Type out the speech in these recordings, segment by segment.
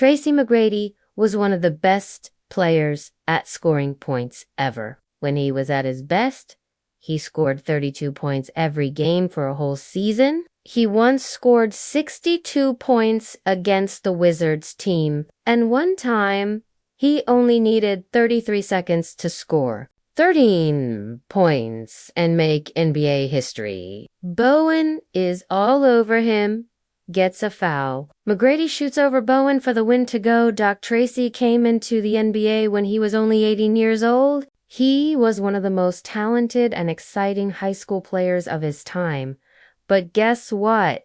Tracy McGrady was one of the best players at scoring points ever. When he was at his best, he scored 32 points every game for a whole season. He once scored 62 points against the Wizards team, and one time he only needed 33 seconds to score 13 points and make NBA history. Bowen is all over him, gets a foul. McGrady shoots over Bowen for the win to go. Doc Tracy came into the NBA when he was only 18 years old. He was one of the most talented and exciting high school players of his time. But guess what?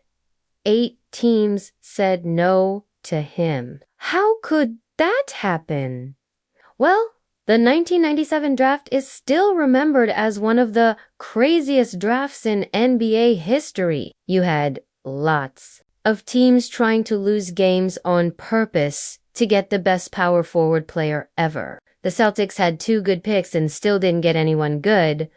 8 teams said no to him. How could that happen? Well, the 1997 draft is still remembered as one of the craziest drafts in NBA history. You had lots of teams trying to lose games on purpose to get the best power forward player ever. The Celtics had 2 good picks and still didn't get anyone good.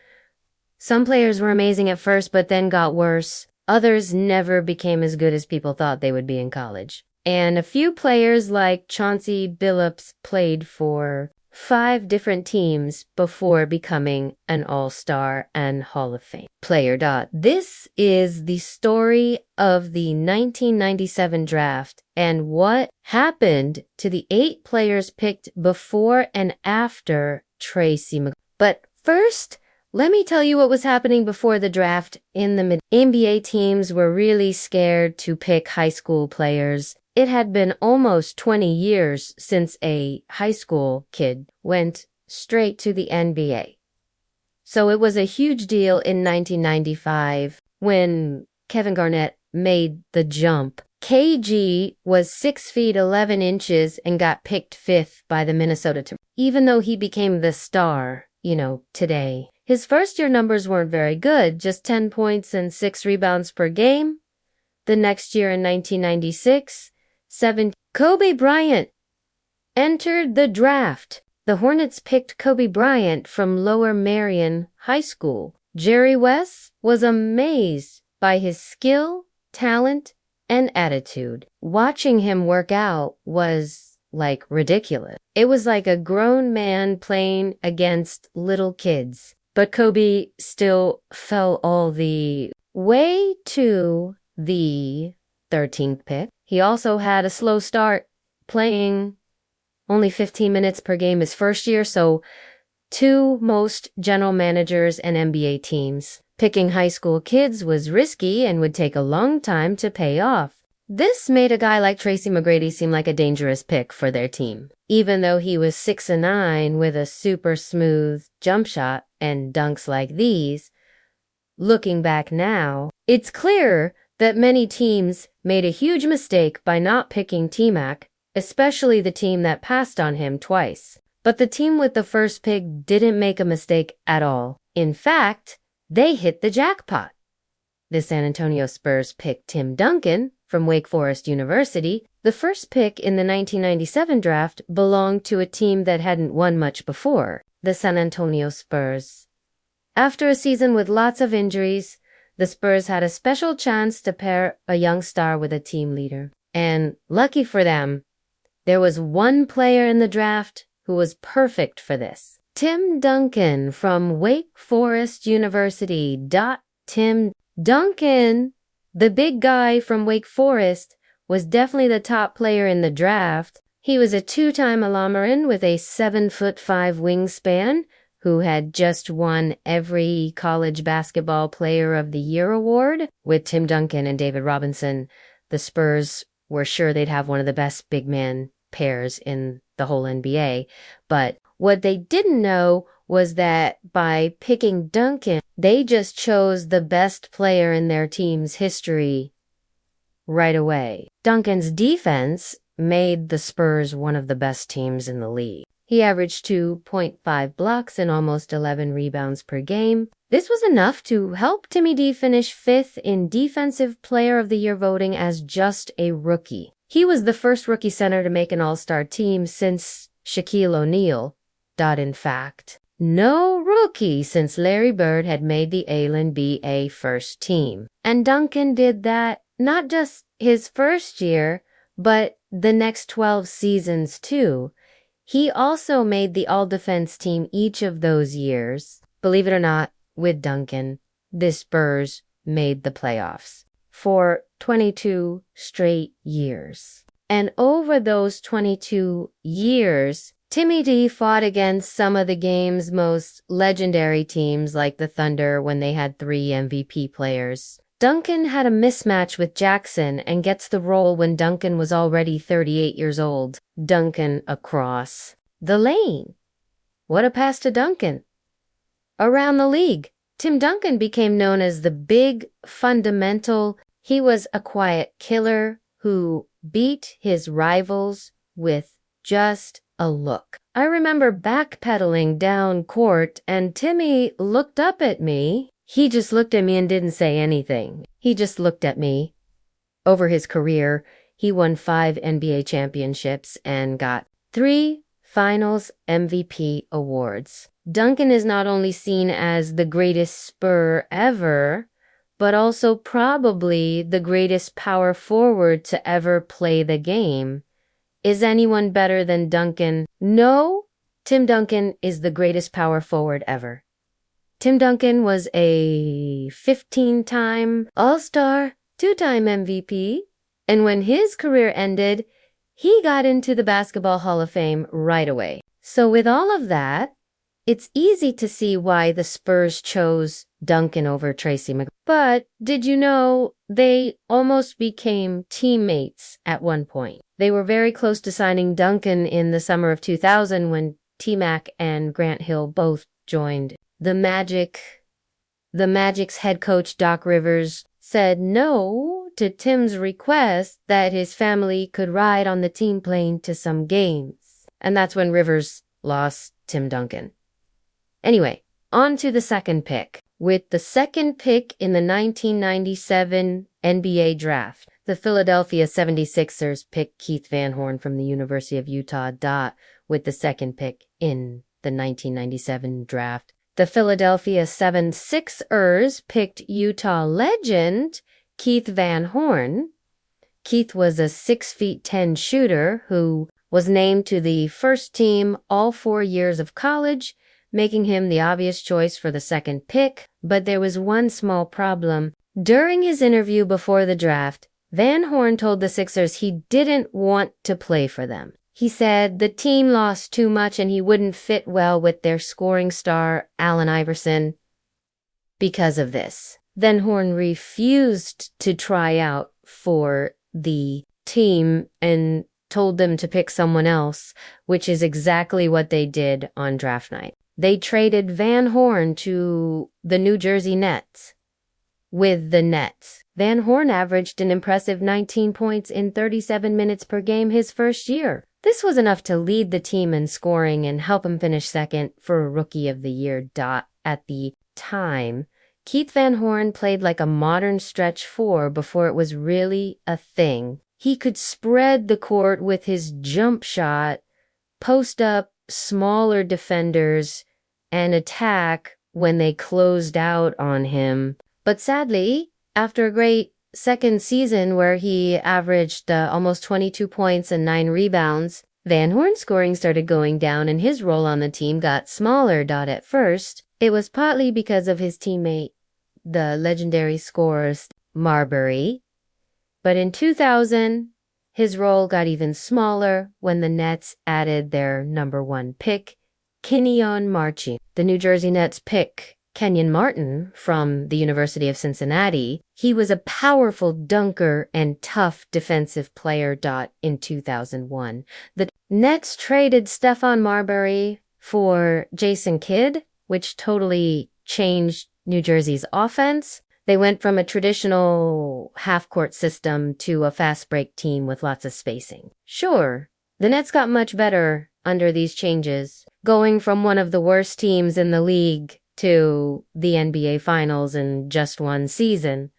Some players were amazing at first but then got worse. Others never became as good as people thought they would be in college. And a few players like Chauncey Billups played for 5 different teams before becoming an All-Star and Hall of Fame player. This is the story of the 1997 draft and what happened to the 8 players picked before and after Tracy McGrady. But first, let me tell you what was happening before the draft in the NBA teams were really scared to pick high school players. It had been almost 20 years since a high school kid went straight to the NBA. So it was a huge deal in 1995 when Kevin Garnett made the jump. KG was 6 feet 11 inches and got picked 5th by the Minnesota Timberwolves. Even though he became the star, today. His first-year numbers weren't very good, just 10 points and 6 rebounds per game. The next year in 1996, Kobe Bryant entered the draft. The Hornets picked Kobe Bryant from Lower Merion High School. Jerry West was amazed by his skill, talent, and attitude. Watching him work out was ridiculous. It was like a grown man playing against little kids. But Kobe still fell all the way to the 13th pick. He also had a slow start, playing only 15 minutes per game his first year, so 2 most general managers and NBA teams. Picking high school kids was risky and would take a long time to pay off. This made a guy like Tracy McGrady seem like a dangerous pick for their team. Even though he was 6'9" with a super smooth jump shot and dunks like these, looking back now, it's clear that many teams made a huge mistake by not picking T-Mac, especially the team that passed on him twice. But the team with the first pick didn't make a mistake at all. In fact, they hit the jackpot. The San Antonio Spurs picked Tim Duncan from Wake Forest University. The first pick in the 1997 draft belonged to a team that hadn't won much before, the San Antonio Spurs. After a season with lots of injuries, the Spurs had a special chance to pair a young star with a team leader. And lucky for them, there was one player in the draft who was perfect for this. Tim Duncan from Wake Forest University. Tim Duncan, the big guy from Wake Forest, was definitely the top player in the draft. He was a 2-time All-American with a 7'5" wingspan, who had just won every college basketball player of the year award. With Tim Duncan and David Robinson, the Spurs were sure they'd have one of the best big man pairs in the whole NBA. But what they didn't know was that by picking Duncan, they just chose the best player in their team's history right away. Duncan's defense made the Spurs one of the best teams in the league. He averaged 2.5 blocks and almost 11 rebounds per game. This was enough to help Timmy D finish 5th in Defensive Player of the Year voting as just a rookie. He was the first rookie center to make an all-star team since Shaquille O'Neal. In fact, no rookie since Larry Bird had made the All-NBA first team. And Duncan did that not just his first year, but the next 12 seasons too. He also made the all-defense team each of those years. Believe it or not, with Duncan, the Spurs made the playoffs for 22 straight years. And over those 22 years, Timmy D fought against some of the game's most legendary teams like the Thunder when they had 3 MVP players. Duncan had a mismatch with Jackson and gets the role when Duncan was already 38 years old. Duncan across the lane. What a pass to Duncan. Around the league, Tim Duncan became known as the big fundamental. He was a quiet killer who beat his rivals with just a look. I remember backpedaling down court and Timmy looked up at me. He just looked at me and didn't say anything. He just looked at me. Over his career, he won 5 NBA championships and got 3 Finals MVP awards. Duncan is not only seen as the greatest Spur ever, but also probably the greatest power forward to ever play the game. Is anyone better than Duncan? No, Tim Duncan is the greatest power forward ever. Tim Duncan was a 15-time All-Star, 2-time MVP, and when his career ended, he got into the Basketball Hall of Fame right away. So with all of that, it's easy to see why the Spurs chose Duncan over Tracy McGrady. But did you know they almost became teammates at one point? They were very close to signing Duncan in the summer of 2000 when T-Mac and Grant Hill both joined. The Magic's head coach Doc Rivers said no to Tim's request that his family could ride on the team plane to some games. And that's when Rivers lost Tim Duncan. Anyway, on to the second pick. With the second pick in the 1997 NBA draft, the Philadelphia 76ers picked Keith Van Horn from the University of Utah. With the second pick in the 1997 draft, the Philadelphia 76ers picked Utah legend Keith Van Horn. Keith was a 6'10" shooter who was named to the first team all 4 years of college, making him the obvious choice for the second pick. But there was one small problem. During his interview before the draft, Van Horn told the Sixers he didn't want to play for them. He said the team lost too much and he wouldn't fit well with their scoring star, Allen Iverson, because of this. Van Horn refused to try out for the team and told them to pick someone else, which is exactly what they did on draft night. They traded Van Horn to the New Jersey Nets. With the Nets, Van Horn averaged an impressive 19 points in 37 minutes per game his first year. This was enough to lead the team in scoring and help him finish second for Rookie of the Year. At the time, Keith Van Horn played like a modern stretch 4 before it was really a thing. He could spread the court with his jump shot, post up smaller defenders, and attack when they closed out on him. But sadly, after a great second season where he averaged almost 22 points and 9 rebounds, Van Horn's scoring started going down and his role on the team got smaller. At first, it was partly because of his teammate, the legendary scorer Marbury. But in 2000, his role got even smaller when the Nets added their number 1 pick, Kenyon Martin. The New Jersey Nets pick Kenyon Martin from the University of Cincinnati. He was a powerful dunker and tough defensive player. In 2001, the Nets traded Stephon Marbury for Jason Kidd, which totally changed New Jersey's offense. They went from a traditional half-court system to a fast-break team with lots of spacing. Sure, the Nets got much better under these changes, going from one of the worst teams in the league to the NBA Finals in just one season.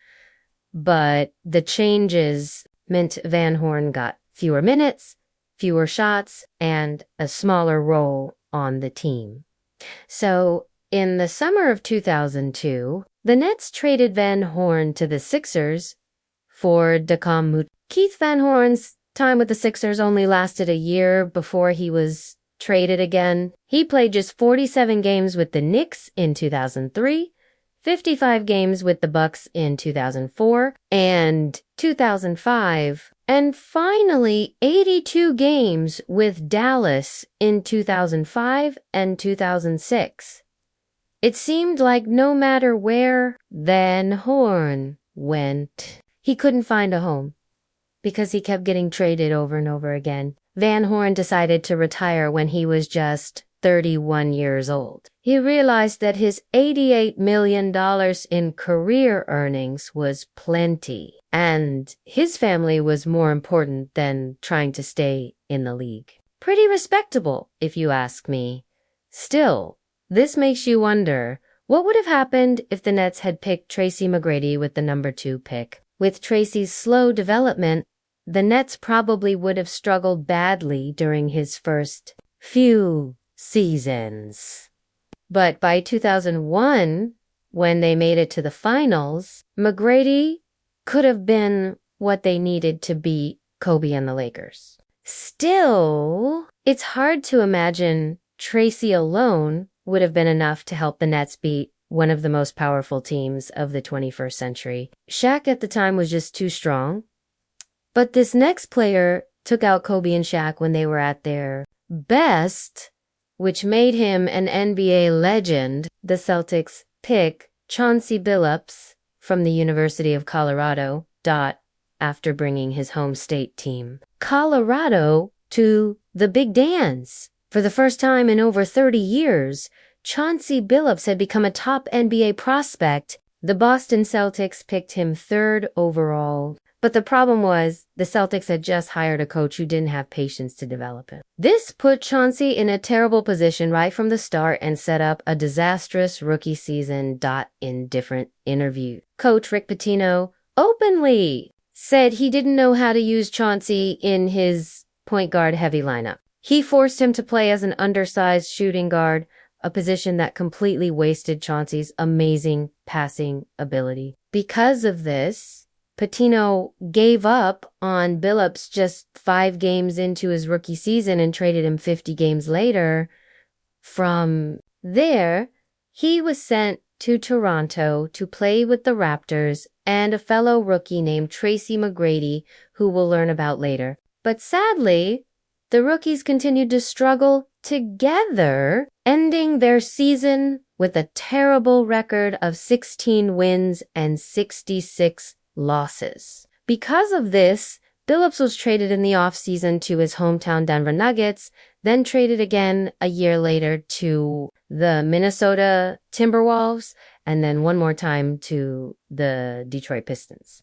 But the changes meant Van Horn got fewer minutes, fewer shots, and a smaller role on the team. So, in the summer of 2002, the Nets traded Van Horn to the Sixers for Keith Van Horn's time with the Sixers only lasted a year before he was traded again. He played just 47 games with the Knicks in 2003, 55 games with the Bucks in 2004 and 2005, and finally 82 games with Dallas in 2005 and 2006. It seemed like no matter where Van Horn went, he couldn't find a home because he kept getting traded over and over again. Van Horn decided to retire when he was just 31 years old. He realized that his $88 million in career earnings was plenty, and his family was more important than trying to stay in the league. Pretty respectable, if you ask me. Still, this makes you wonder, what would have happened if the Nets had picked Tracy McGrady with the number 2 pick? With Tracy's slow development, the Nets probably would have struggled badly during his first few seasons. But by 2001, when they made it to the finals, McGrady could have been what they needed to beat Kobe and the Lakers. Still, it's hard to imagine Tracy alone would have been enough to help the Nets beat one of the most powerful teams of the 21st century. Shaq at the time was just too strong. But this next player took out Kobe and Shaq when they were at their best, which made him an NBA legend. The Celtics pick Chauncey Billups from the University of Colorado, after bringing his home state team, Colorado, to the big dance. For the first time in over 30 years, Chauncey Billups had become a top NBA prospect. The Boston Celtics picked him 3rd overall. But the problem was the Celtics had just hired a coach who didn't have patience to develop him. This put Chauncey in a terrible position right from the start and set up a disastrous rookie season. In different interviews, Coach Rick Pitino openly said he didn't know how to use Chauncey in his point guard heavy lineup. He forced him to play as an undersized shooting guard, a position that completely wasted Chauncey's amazing passing ability. Because of this, Pitino gave up on Billups just 5 games into his rookie season and traded him 50 games later. From there, he was sent to Toronto to play with the Raptors and a fellow rookie named Tracy McGrady, who we'll learn about later. But sadly, the rookies continued to struggle together, ending their season with a terrible record of 16 wins and 66 losses. Because of this, Billups was traded in the offseason to his hometown Denver Nuggets, then traded again a year later to the Minnesota Timberwolves, and then one more time to the Detroit Pistons.